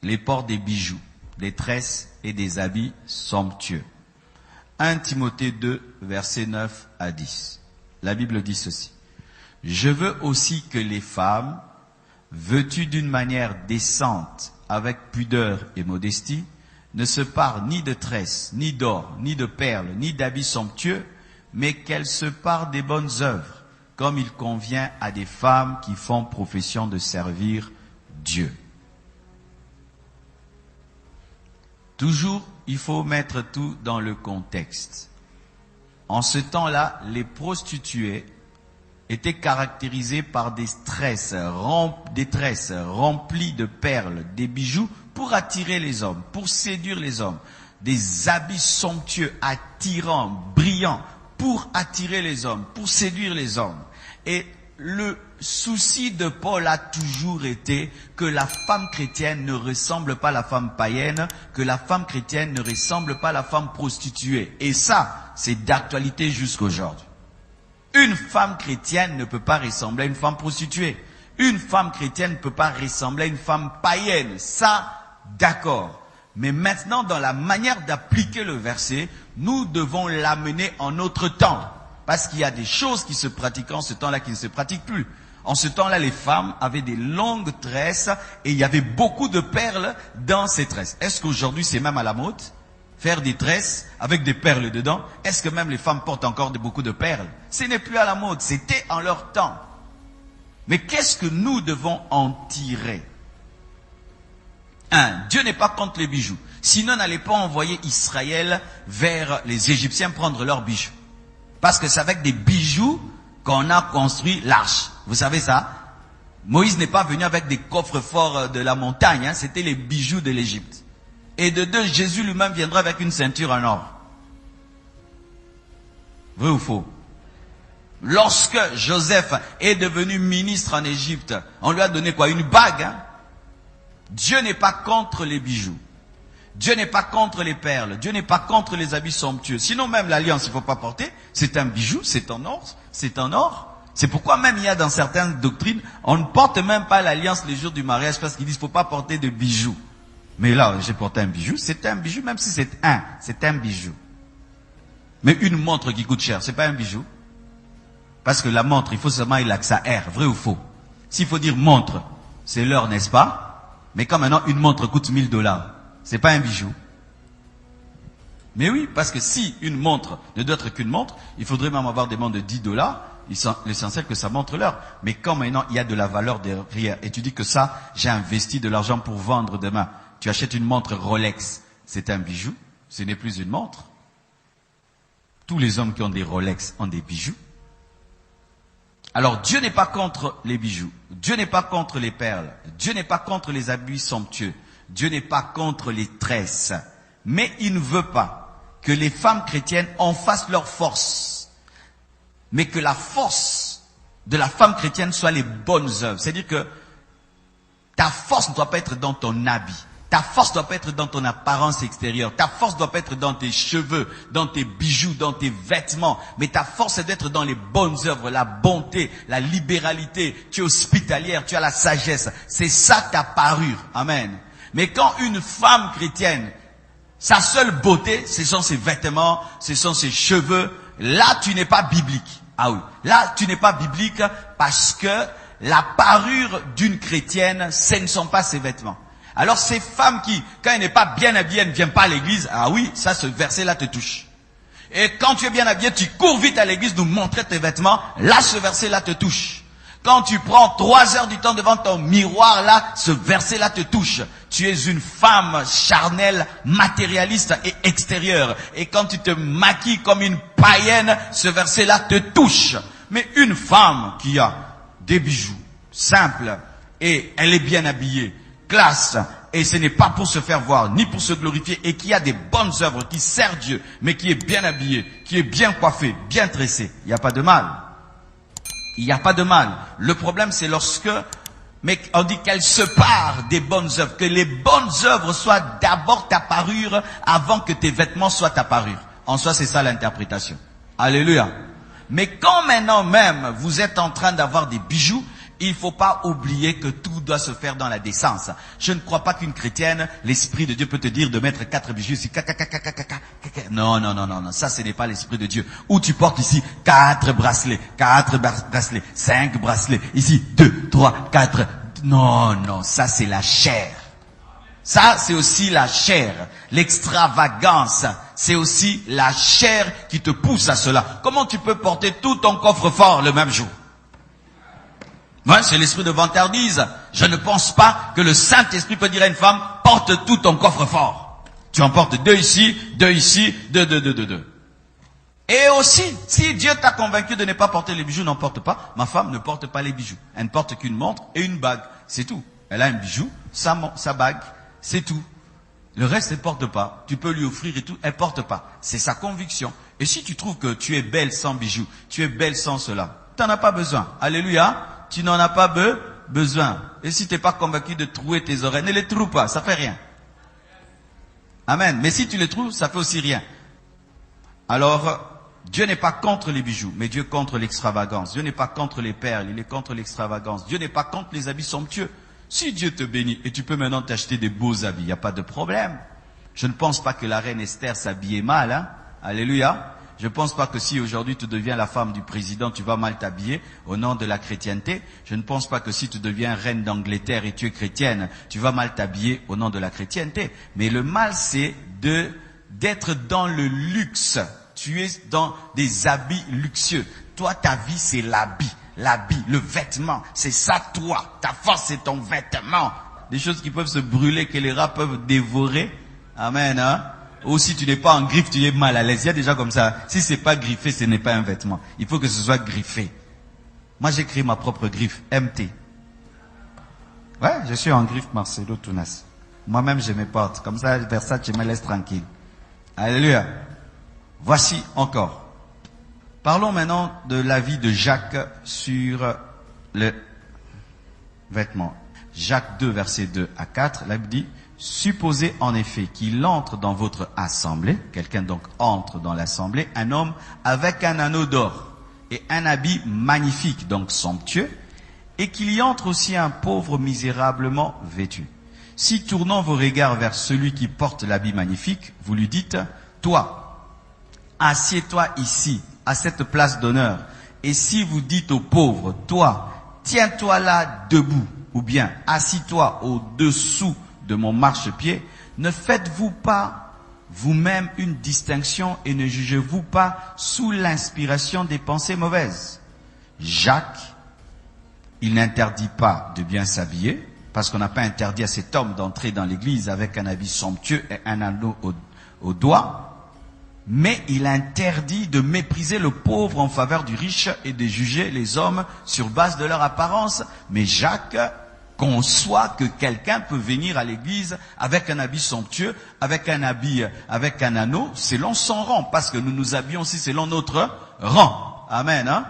les ports des bijoux, des tresses et des habits somptueux. 1 Timothée 2, versets 9 à 10. La Bible dit ceci. Je veux aussi que les femmes, vêtues d'une manière décente, avec pudeur et modestie, ne se parent ni de tresses, ni d'or, ni de perles, ni d'habits somptueux, mais qu'elles se parent des bonnes œuvres, comme il convient à des femmes qui font profession de servir Dieu. Toujours, il faut mettre tout dans le contexte. En ce temps-là, les prostituées étaient caractérisées par des tresses remplies de perles, des bijoux pour attirer les hommes, pour séduire les hommes, des habits somptueux, attirants, brillants, pour attirer les hommes, pour séduire les hommes. Et le souci de Paul a toujours été que la femme chrétienne ne ressemble pas à la femme païenne, que la femme chrétienne ne ressemble pas à la femme prostituée. Et ça, c'est d'actualité jusqu'aujourd'hui. Une femme chrétienne ne peut pas ressembler à une femme prostituée. Une femme chrétienne ne peut pas ressembler à une femme païenne. Ça, d'accord. Mais maintenant, dans la manière d'appliquer le verset, nous devons l'amener en notre temps. Parce qu'il y a des choses qui se pratiquent en ce temps-là qui ne se pratiquent plus. En ce temps-là, les femmes avaient des longues tresses et il y avait beaucoup de perles dans ces tresses. Est-ce qu'aujourd'hui, c'est même à la mode? Faire des tresses avec des perles dedans? Est-ce que même les femmes portent encore beaucoup de perles? Ce n'est plus à la mode, c'était en leur temps. Mais qu'est-ce que nous devons en tirer? Dieu n'est pas contre les bijoux. Sinon, n'allez pas envoyer Israël vers les Égyptiens prendre leurs bijoux. Parce que c'est avec des bijoux qu'on a construit l'arche. Vous savez ça? Moïse n'est pas venu avec des coffres forts de la montagne. C'était les bijoux de l'Égypte. Et de deux, Jésus lui-même viendra avec une ceinture en or. Vrai ou faux? Lorsque Joseph est devenu ministre en Égypte, on lui a donné quoi? Une bague. Dieu n'est pas contre les bijoux. Dieu n'est pas contre les perles. Dieu n'est pas contre les habits somptueux. Sinon même l'alliance, il ne faut pas porter. C'est un bijou, c'est en or. C'est en or. C'est pourquoi même il y a dans certaines doctrines, on ne porte même pas l'alliance les jours du mariage parce qu'ils disent qu'il ne faut pas porter de bijoux. Mais là, j'ai porté un bijou. C'est un bijou, même si c'est un bijou. Mais une montre qui coûte cher, c'est pas un bijou. Parce que la montre, il faut seulement il a que ça R, vrai ou faux? S'il faut dire montre, c'est l'heure, n'est-ce pas? Mais quand maintenant une montre coûte $1000, c'est pas un bijou. Mais oui, parce que si une montre ne doit être qu'une montre, il faudrait même avoir des montres de $10. L'essentiel que ça montre l'heure. Mais quand maintenant il y a de la valeur derrière, et tu dis que ça, j'ai investi de l'argent pour vendre demain. Tu achètes une montre Rolex, c'est un bijou, ce n'est plus une montre. Tous les hommes qui ont des Rolex ont des bijoux. Alors Dieu n'est pas contre les bijoux, Dieu n'est pas contre les perles, Dieu n'est pas contre les habits somptueux, Dieu n'est pas contre les tresses, mais il ne veut pas que les femmes chrétiennes en fassent leur force, mais que la force de la femme chrétienne soit les bonnes œuvres. C'est-à-dire que ta force ne doit pas être dans ton habit. Ta force ne doit pas être dans ton apparence extérieure. Ta force ne doit pas être dans tes cheveux, dans tes bijoux, dans tes vêtements. Mais ta force est d'être dans les bonnes œuvres, la bonté, la libéralité. Tu es hospitalière, tu as la sagesse. C'est ça ta parure. Amen. Mais quand une femme chrétienne, sa seule beauté, ce sont ses vêtements, ce sont ses cheveux, là tu n'es pas biblique. Ah oui. Là tu n'es pas biblique parce que la parure d'une chrétienne, ce ne sont pas ses vêtements. Alors ces femmes qui, quand elle n'est pas bien habillée, elle ne vient pas à l'église. Ah oui, ça, ce verset-là te touche. Et quand tu es bien habillé, tu cours vite à l'église nous montrer tes vêtements. Là, ce verset-là te touche. Quand tu prends 3 heures du temps devant ton miroir, là, ce verset-là te touche. Tu es une femme charnelle, matérialiste et extérieure. Et quand tu te maquilles comme une païenne, ce verset-là te touche. Mais une femme qui a des bijoux simples et elle est bien habillée, classe, et ce n'est pas pour se faire voir, ni pour se glorifier, et qui a des bonnes œuvres, qui sert Dieu, mais qui est bien habillé, qui est bien coiffé, bien tressé, il n'y a pas de mal. Il n'y a pas de mal. Le problème, c'est lorsque, mais on dit qu'elle se part des bonnes œuvres, que les bonnes œuvres soient d'abord ta parure, avant que tes vêtements soient ta parure. En soi, c'est ça l'interprétation. Alléluia. Mais quand maintenant même, vous êtes en train d'avoir des bijoux, Il faut pas oublier que tout doit se faire dans la décence. Je ne crois pas qu'une chrétienne, l'Esprit de Dieu peut te dire de mettre 4 bijoux ici. Non, non, non, non, non. Ça, ce n'est pas l'Esprit de Dieu. Ou tu portes ici 4 bracelets, 5 bracelets. Ici, 2, 3, 4. Non, non, ça c'est la chair. Ça, c'est aussi la chair. L'extravagance, c'est aussi la chair qui te pousse à cela. Comment tu peux porter tout ton coffre-fort le même jour? Ouais, c'est l'esprit de vantardise. Je ne pense pas que le Saint-Esprit peut dire à une femme, porte tout ton coffre-fort. Tu en portes 2 ici, 2 ici, 2. Et aussi, si Dieu t'a convaincu de ne pas porter les bijoux, n'en porte pas. Ma femme ne porte pas les bijoux. Elle ne porte qu'une montre et une bague. C'est tout. Elle a un bijou, sa bague, c'est tout. Le reste, elle ne porte pas. Tu peux lui offrir et tout, elle ne porte pas. C'est sa conviction. Et si tu trouves que tu es belle sans bijoux, tu es belle sans cela, tu n'en as pas besoin. Alléluia. Tu n'en as pas besoin. Et si tu n'es pas convaincu de trouer tes oreilles, ne les trouve pas, ça fait rien. Amen. Mais si tu les trouves, ça fait aussi rien. Alors, Dieu n'est pas contre les bijoux, mais Dieu est contre l'extravagance. Dieu n'est pas contre les perles, il est contre l'extravagance. Dieu n'est pas contre les habits somptueux. Si Dieu te bénit et tu peux maintenant t'acheter des beaux habits, il n'y a pas de problème. Je ne pense pas que la reine Esther s'habillait mal, hein. Alléluia. Je ne pense pas que si aujourd'hui tu deviens la femme du président, tu vas mal t'habiller au nom de la chrétienté. Je ne pense pas que si tu deviens reine d'Angleterre et tu es chrétienne, tu vas mal t'habiller au nom de la chrétienté. Mais le mal, c'est d'être dans le luxe. Tu es dans des habits luxueux. Toi, ta vie, c'est l'habit, le vêtement. C'est ça, toi. Ta force, c'est ton vêtement. Des choses qui peuvent se brûler, que les rats peuvent dévorer. Amen, hein. Ou si tu n'es pas en griffe, tu es mal à l'aise. Il y a déjà comme ça. Si c'est pas griffé, ce n'est pas un vêtement. Il faut que ce soit griffé. Moi, j'ai créé ma propre griffe, MT. Ouais, je suis en griffe Marcelo Tounas. Moi-même, je me porte. Comme ça, Versace, je me laisse tranquille. Alléluia. Voici encore. Parlons maintenant de l'avis de Jacques sur le vêtement. Jacques 2, versets 2 à 4, la Bible dit, supposez en effet qu'il entre dans votre assemblée, quelqu'un donc entre dans l'assemblée, un homme avec un anneau d'or et un habit magnifique, donc somptueux, et qu'il y entre aussi un pauvre misérablement vêtu. Si tournant vos regards vers celui qui porte l'habit magnifique, vous lui dites, toi, assieds-toi ici, à cette place d'honneur, et si vous dites au pauvre, toi, tiens-toi là debout, ou bien assis-toi au-dessous de mon marchepied, ne faites-vous pas vous-même une distinction et ne jugez-vous pas sous l'inspiration des pensées mauvaises? Jacques, il n'interdit pas de bien s'habiller, parce qu'on n'a pas interdit à cet homme d'entrer dans l'église avec un habit somptueux et un anneau au doigt, mais il interdit de mépriser le pauvre en faveur du riche et de juger les hommes sur base de leur apparence. Mais Jacques conçoit que quelqu'un peut venir à l'église avec un habit somptueux, avec un anneau, selon son rang, parce que nous nous habillons aussi selon notre rang. Amen, hein?